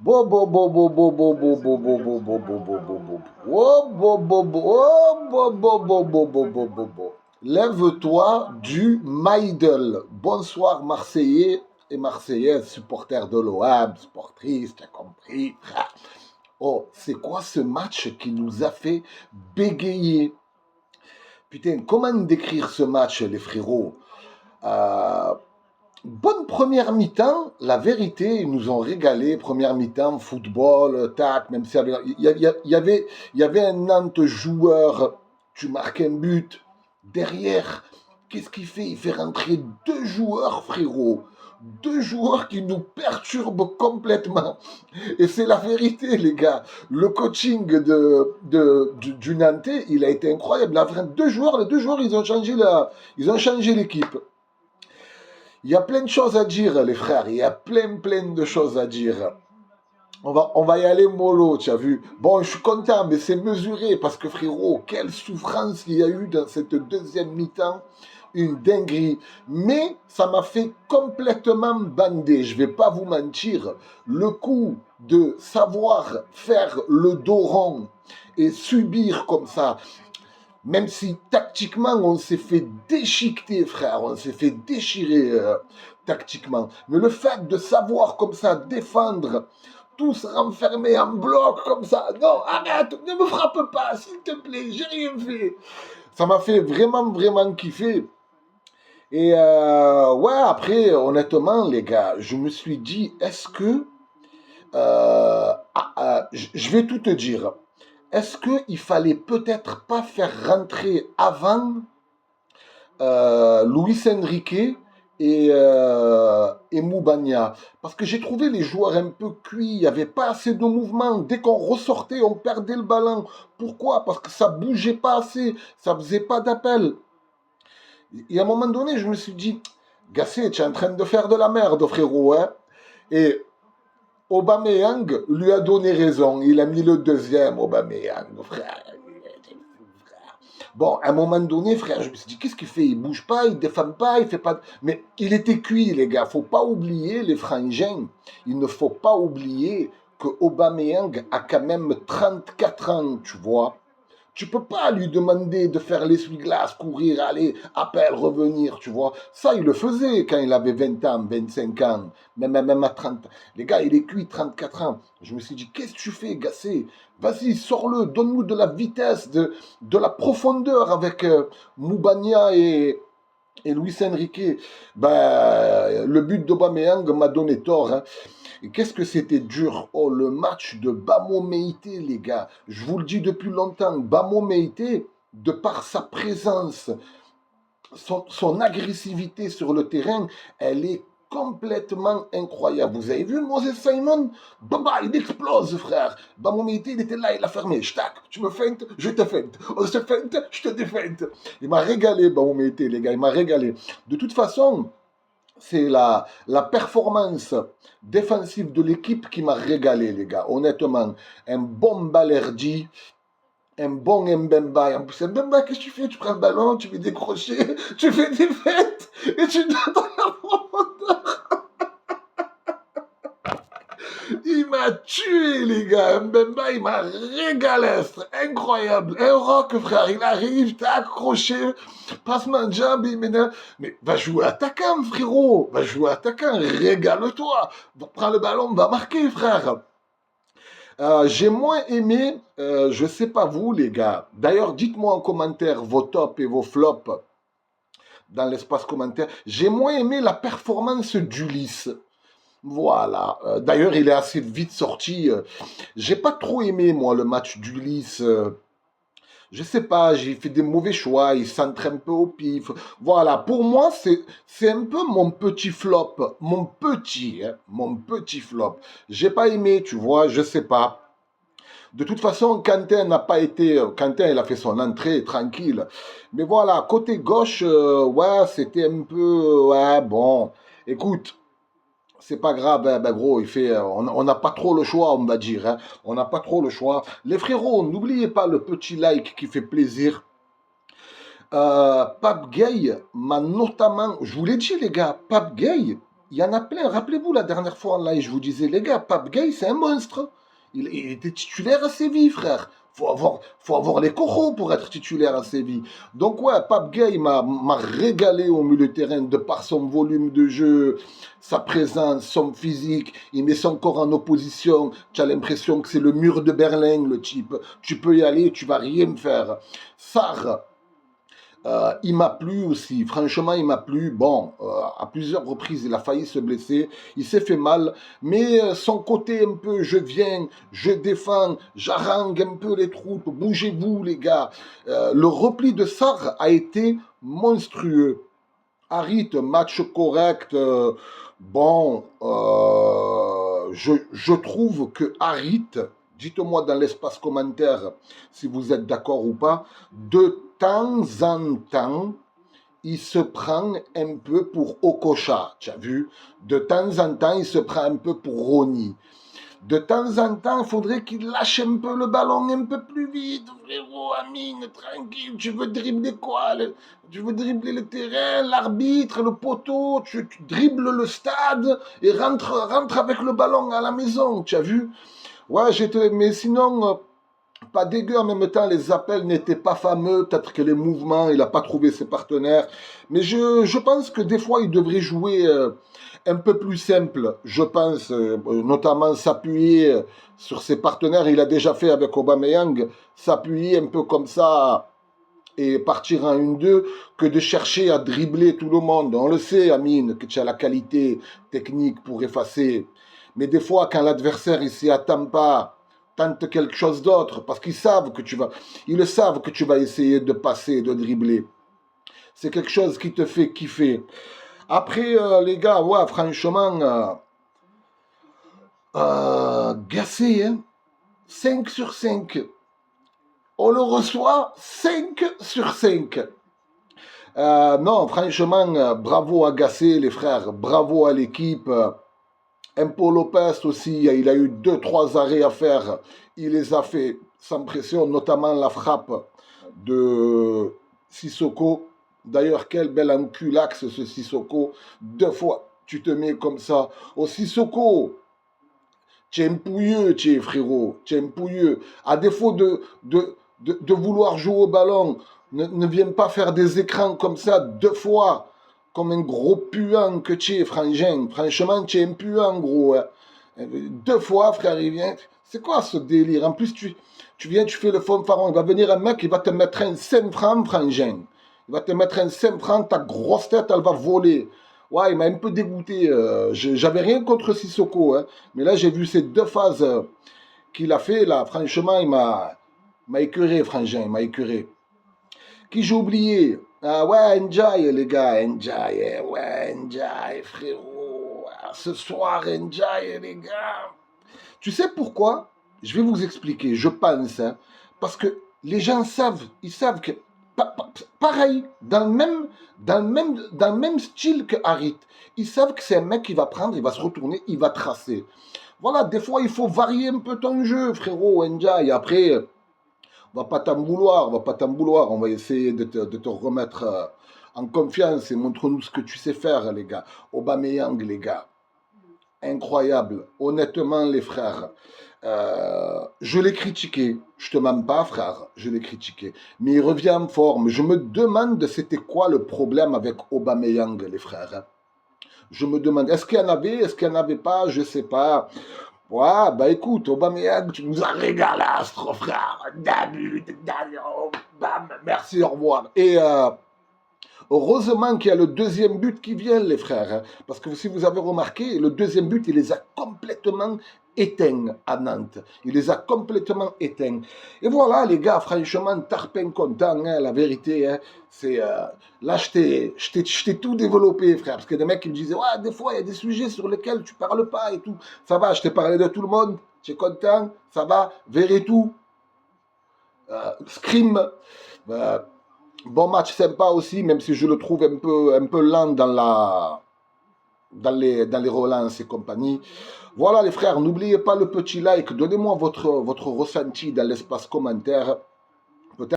Bo, bo, bo, bo, bo, bo, bo, bo, bo, bo, bo, bo, bo, bo, bo. Oh, bo, bo, bo, oh, bo, bo, bo, bo, bo, bo, bo, bo. Lève-toi du Maïdel. Bonsoir Marseillais et Marseillaises, supporters de l'OM, supportrices, tu as compris. Oh, c'est quoi ce match qui nous a fait bégayer? Putain, comment décrire ce match, les frérots? Euh, Bonne première mi-temps, la vérité, ils nous ont régalé. Première mi-temps, football, tac, même si il y avait un Nantes joueur, tu marques un but. Derrière, qu'est-ce qu'il fait? Il fait rentrer deux joueurs, frérot. Deux joueurs qui nous perturbent complètement. Et c'est la vérité, les gars. Le coaching du Nantais, il a été incroyable. Les deux joueurs, ils ont changé l'équipe. Il y a plein de choses à dire, les frères. Il y a plein de choses à dire. On va y aller mollo, tu as vu. Bon, je suis content, mais c'est mesuré parce que, frérot, quelle souffrance il y a eu dans cette deuxième mi-temps. Une dinguerie. Mais ça m'a fait complètement bander. Je vais pas vous mentir. Le coup de savoir faire le dos rond et subir comme ça, même si tactiquement on s'est fait déchiqueter, frère, on s'est fait déchirer tactiquement. Mais le fait de savoir comme ça défendre, tous renfermés en bloc comme ça, non, arrête, ne me frappe pas, s'il te plaît, j'ai rien fait. Ça m'a fait vraiment kiffer. Et ouais, après, honnêtement, les gars, je me suis dit, est-ce que... je vais tout te dire. Est-ce qu'il fallait peut-être pas faire rentrer avant Luis Enrique et Moubania? Parce que j'ai trouvé les joueurs un peu cuits, il n'y avait pas assez de mouvement. Dès qu'on ressortait, on perdait le ballon. Pourquoi? Parce que ça bougeait pas assez, ça faisait pas d'appel. Et à un moment donné, je me suis dit, Gassé, tu es en train de faire de la merde, frérot. Hein? Et Aubameyang lui a donné raison. Il a mis le deuxième, Aubameyang, frère. Bon, à un moment donné, frère, je me suis dit, qu'est-ce qu'il fait? Il bouge pas, il défend pas, il fait pas... Mais il était cuit, les gars. Faut pas oublier les frangins. Il ne faut pas oublier que Aubameyang a quand même 34 ans, tu vois. Tu peux pas lui demander de faire l'essuie-glace, courir, aller, appel, revenir, tu vois. Ça, il le faisait quand il avait 20 ans, 25 ans, même à 30. Les gars, il est cuit 34 ans. Je me suis dit, qu'est-ce que tu fais, Gassé? Vas-y, sors-le, donne-nous de la vitesse, de la profondeur avec Moubania et Luis Enrique. Ben, le but d'Aubameyang m'a donné tort. Hein. Et qu'est-ce que c'était dur. Oh, le match de Bamo Meïté, les gars. Je vous le dis depuis longtemps. Bamo Meïté, de par sa présence, son agressivité sur le terrain, elle est complètement incroyable. Vous avez vu Moses Simon? Baba, il explose, frère. Bamo Meïté, il était là, il a fermé. Tac, tu me feintes, je te feinte. On se feinte, je te défeinte. Il m'a régalé, Bamo Meïté, les gars. Il m'a régalé. De toute façon, c'est la performance défensive de l'équipe qui m'a régalé, les gars. Honnêtement, un bon Balerdi, un bon Mbemba. Et en plus, Mbemba, qu'est-ce que tu fais? Tu prends le ballon, tu fais des crochets, tu fais des fêtes et tu donnes dans la profondeur. Il m'a tué, les gars. Mbemba, il m'a régalé. Incroyable. Un rock, frère. Il arrive, t'es accroché. Passe-moi un jab, il m'énerve. Mais va jouer attaquant, frérot. Va jouer attaquant. Régale-toi. Prends le ballon, va marquer, frère. J'ai moins aimé, je sais pas vous, les gars. D'ailleurs, dites-moi en commentaire vos tops et vos flops dans l'espace commentaire. J'ai moins aimé la performance d'Ulysse. Voilà. D'ailleurs, il est assez vite sorti. J'ai pas trop aimé, moi, le match d'Ulysse. Je sais pas, j'ai fait des mauvais choix. Il centre un peu au pif. Voilà. Pour moi, c'est un peu mon petit flop. Mon petit flop. J'ai pas aimé, tu vois, je sais pas. De toute façon, Quentin n'a pas été... Quentin, il a fait son entrée tranquille. Mais voilà, côté gauche, ouais, c'était un peu... Ouais, bon. Écoute, c'est pas grave, hein, ben gros, on n'a pas trop le choix, on va dire. Hein. On n'a pas trop le choix. Les frérots, n'oubliez pas le petit like qui fait plaisir. Pape Gay m'a notamment... Je vous l'ai dit, les gars, Pape Gay Il y en a plein. Rappelez-vous, la dernière fois en live, je vous disais, les gars, Pape Gay, c'est un monstre. Il était titulaire à Séville, frère. Faut avoir les cochons pour être titulaire à Séville. Donc ouais, Pape Gay m'a régalé au milieu de terrain de par son volume de jeu, sa présence, son physique. Il met son corps en opposition. Tu as l'impression que c'est le mur de Berlin, le type. Tu peux y aller, tu vas rien me faire. Sarr, il m'a plu aussi, franchement, il m'a plu. Bon, à plusieurs reprises, il a failli se blesser, il s'est fait mal, mais son côté un peu, je viens, je défends, j'arrange un peu les troupes, bougez-vous les gars. Le repli de Sarr a été monstrueux. Harit, match correct. Bon, je trouve que Harit, dites-moi dans l'espace commentaire si vous êtes d'accord ou pas, de temps en temps, il se prend un peu pour Okocha, tu as vu? De temps en temps, il se prend un peu pour Rony. De temps en temps, il faudrait qu'il lâche un peu le ballon un peu plus vite, frérot, Amine, tranquille, tu veux dribbler quoi? Tu veux dribbler le terrain, l'arbitre, le poteau, tu dribbles le stade et rentre avec le ballon à la maison, tu as vu? Ouais, mais sinon, pas dégueu, en même temps, les appels n'étaient pas fameux, peut-être que les mouvements, il n'a pas trouvé ses partenaires, mais je pense que des fois, il devrait jouer un peu plus simple, je pense, notamment s'appuyer sur ses partenaires, il a déjà fait avec Aubameyang, s'appuyer un peu comme ça et partir en 1-2, que de chercher à dribbler tout le monde. On le sait, Amine, que tu as la qualité technique pour effacer, mais des fois, quand l'adversaire, il s'y attend pas, tente quelque chose d'autre, parce ils le savent que tu vas essayer de passer, de dribbler. C'est quelque chose qui te fait kiffer. Après, les gars, ouais, franchement, Gassé, hein, 5 sur 5. On le reçoit 5 sur 5. Non, franchement, bravo à Gassé, les frères, bravo à l'équipe. Impo Lopez aussi, il a eu 2-3 arrêts à faire. Il les a fait sans pression, notamment la frappe de Sissoko. D'ailleurs, quel bel enculax ce Sissoko. 2 fois, tu te mets comme ça. Au Sissoko, tu es un pouilleux, tu es frérot. Tu es un pouilleux. À défaut de vouloir jouer au ballon, ne viens pas faire des écrans comme ça 2 fois. Comme un gros puant que tu es, frangin. Franchement, tu es un puant, gros. Hein. 2 fois, frère, il vient. C'est quoi ce délire? En plus, tu viens, tu fais le fond pharaon. Il va venir un mec, il va te mettre un 5 francs, frangin. Il va te mettre un 5 francs, ta grosse tête, elle va voler. Ouais, il m'a un peu dégoûté. J'avais rien contre Sissoko. Hein. Mais là, j'ai vu ces 2 phases qu'il a fait. Là, franchement, il m'a écœuré, frangin. Il m'a écœuré. Qui j'ai oublié? Ah ouais, Ndiaye, les gars, Ndiaye, ouais, Ndiaye, frérot. Ah, ce soir, Ndiaye, les gars. Tu sais pourquoi? Je vais vous expliquer, je pense. Hein, parce que les gens savent, ils savent que, pareil, dans le même style que Harit, ils savent que c'est un mec qui va prendre, il va se retourner, il va tracer. Voilà, des fois, il faut varier un peu ton jeu, frérot, Ndiaye. Après, on va pas t'en vouloir, on va essayer de te remettre en confiance et montre-nous ce que tu sais faire, les gars. Aubameyang, les gars, incroyable. Honnêtement, les frères, je l'ai critiqué, je te mens pas, frère, je l'ai critiqué. Mais il revient en forme. Je me demande c'était quoi le problème avec Aubameyang, les frères. Hein. Je me demande, est-ce qu'il y en avait, est-ce qu'il n'y en avait pas, je sais pas. Ouais, bah écoute, Aubameyang, tu nous as régalé, frère. Bam, merci, au revoir. Et heureusement qu'il y a le deuxième but qui vient, les frères. Hein, parce que si vous avez remarqué, le deuxième but, il les a complètement éteints à Nantes. Il les a complètement éteints. Et voilà, les gars, franchement, Tarpin content, hein, la vérité. Hein, c'est là, je t'ai tout développé, frère. Parce que des mecs qui me disaient, ouais, des fois, il y a des sujets sur lesquels tu parles pas et tout. Ça va, je t'ai parlé de tout le monde. Tu es content? Ça va? Verrez tout. Scream. Bon match sympa aussi, même si je le trouve un peu lent dans les relances et compagnie. Voilà les frères, n'oubliez pas le petit like, donnez-moi votre ressenti dans l'espace commentaire.